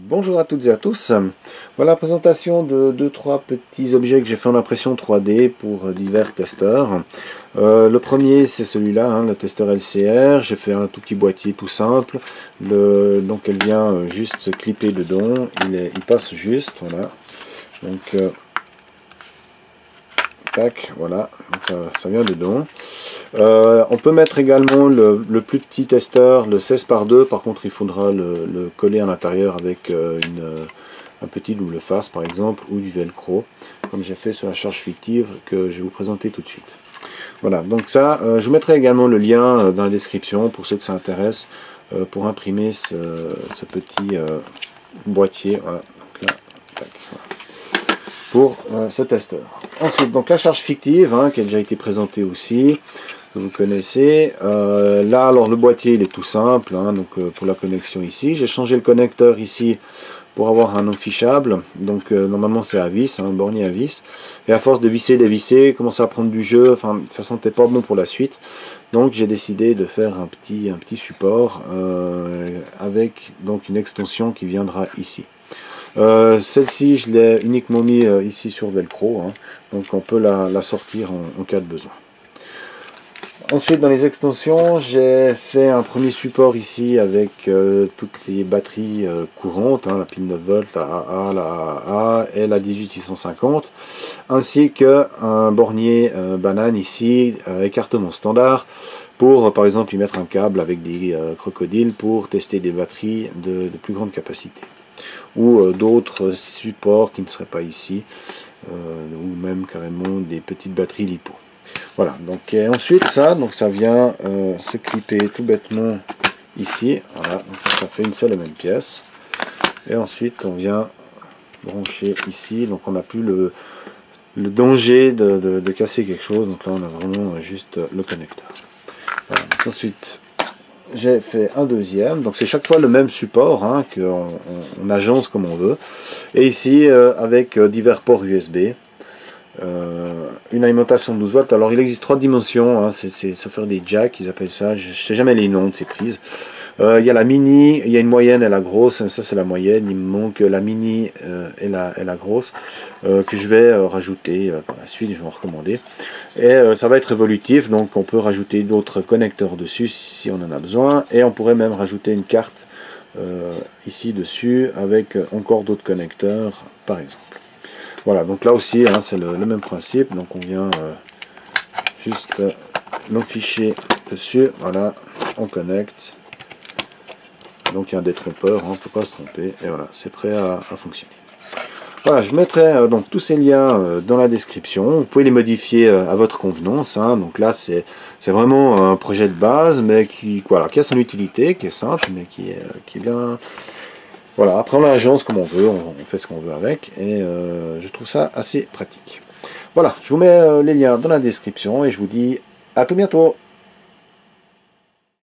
Bonjour à toutes et à tous. Voilà la présentation de 2-3 petits objets que j'ai fait en impression 3D pour divers testeurs. Le premier c'est celui-là, le testeur LCR. J'ai fait un tout petit boîtier tout simple. Donc elle vient juste se clipper dedans. Il passe juste, voilà. Donc tac, voilà, donc, ça vient dedans. On peut mettre également le plus petit testeur, le 16 par 2, par contre il faudra le coller à l'intérieur avec un petit double face par exemple, ou du velcro, comme j'ai fait sur la charge fictive que je vais vous présenter tout de suite. Voilà, donc ça, je vous mettrai également le lien dans la description pour ceux que ça intéresse, pour imprimer ce petit boîtier, voilà, donc là, tac, voilà, pour ce testeur. Ensuite, donc la charge fictive, qui a déjà été présentée aussi, que vous connaissez. Là, alors le boîtier, il est tout simple, donc pour la connexion ici. J'ai changé le connecteur ici pour avoir un non fichable. Donc normalement c'est à vis, un bornier à vis. Et à force de visser, dévisser, commencer à prendre du jeu, enfin ça sentait pas bon pour la suite. Donc j'ai décidé de faire un petit support avec donc une extension qui viendra ici. Celle-ci je l'ai uniquement mis ici sur velcro, donc on peut la sortir en cas de besoin. Ensuite dans les extensions j'ai fait un premier support ici avec toutes les batteries courantes, la pile 9 volts, la AA, la AA et la 18650, ainsi qu'un bornier banane ici, écartement standard, pour par exemple y mettre un câble avec des crocodiles pour tester des batteries de plus grande capacité, ou d'autres supports qui ne seraient pas ici, ou même carrément des petites batteries lipo. Voilà, donc et ensuite ça vient se clipper tout bêtement ici, voilà, donc ça fait une seule et même pièce. Et ensuite on vient brancher ici, donc on n'a plus le danger de casser quelque chose, donc là on a vraiment juste le connecteur. Voilà, donc ensuite j'ai fait un deuxième, donc c'est chaque fois le même support, qu'on agence comme on veut, et ici avec divers ports USB, une alimentation de 12 volts. Alors il existe 3 dimensions, c'est faire des jacks, ils appellent ça, je sais jamais les noms de ces prises. Il y a la mini, il y a une moyenne et la grosse, ça c'est la moyenne, il me manque la mini et la grosse, que je vais rajouter par la suite, je vais en recommander. Et ça va être évolutif, donc on peut rajouter d'autres connecteurs dessus si on en a besoin, et on pourrait même rajouter une carte ici dessus avec encore d'autres connecteurs par exemple. Voilà, donc là aussi c'est le même principe, donc on vient juste l'afficher dessus, voilà, on connecte. Donc il y a un détrompeur, on ne peut pas se tromper, et voilà, c'est prêt à fonctionner. Voilà, je mettrai donc tous ces liens dans la description, vous pouvez les modifier à votre convenance, donc là c'est vraiment un projet de base, mais qui a son utilité, qui est simple, mais qui est bien. Voilà, après on l'agence comme on veut, on fait ce qu'on veut avec, et je trouve ça assez pratique. Voilà, je vous mets les liens dans la description, et je vous dis à tout bientôt.